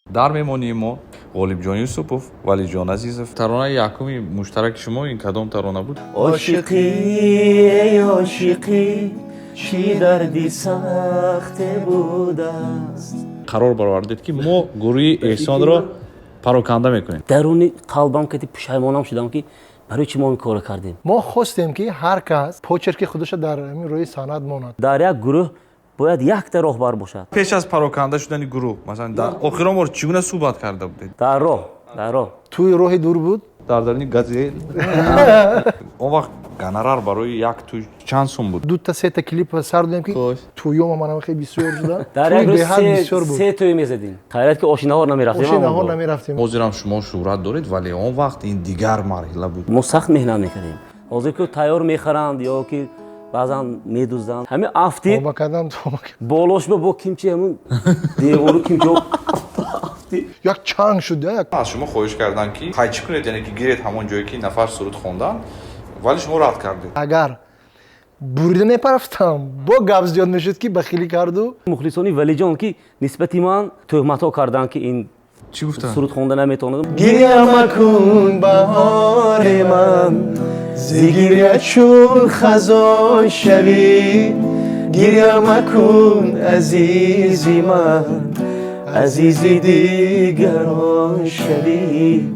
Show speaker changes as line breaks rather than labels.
дар мемонем мо Голибджон Юсупов, Валиджон Азизов. Таронаи якуми муштараки шумо ин кадом тарона буд?
عاشقی ای عاشقی چی دردی سخت بود است.
қарор баровардед ки мо гурӯҳи эҳсонро пароканда мекунем.
даруни қалбам кати пушаймонам шудам ки барои чӣ мо ин корро кардем.
ما خواستیم که هر کس پوچرکی خودش در همین روی سند ماند.
дар як гурӯҳ бояд якта роҳбар бошад.
пеш аз пароканда шудани гурӯҳ масалан дар охирон бор чӣ гуна суҳбат карда будед?
дар роҳ
توی راه دور بود.
дар дарини газел он вақт гонорар барои як тӯй чанд сум буд?
2 تا 3 تا کلیپ سر دادیم که تویوم منم خیلی بسیار شده.
дар як рӯз се тӯй мезадем. хайрат ки ошинаҳор намерафтем.
ошинаҳор намерафтем.
ҳозирам шумо шӯҳрат доред, вале он вақт ин дигар марҳила буд.
мо сахт меҳнат мекардем. ҳозир ки тайёр мехаранд ё ки баъзан медузданд. ҳамин афти
توبه کردم.
болош бо кимчи ҳамин девору кимчи
یک چنگ شد. یک
аз шумо хоҳиш карданд ки қайчӣ кунед, яъне ки гиред ҳамон ҷое ки нафар суруд хонданд, вале шумо рад кардед.
اگر بریده نپرفتم با گپ زیاد میشد که بخیلی کرد و
мухлисони валиҷон ки нисбати ман тӯҳматҳо карданд ки ин
чӣ гуфтанд?
суруд хонда наметавонад.
گریه مکن بهار من زگیره چون خزان شوی گریه مکن عزیزی من عزیزی دیگران شوی.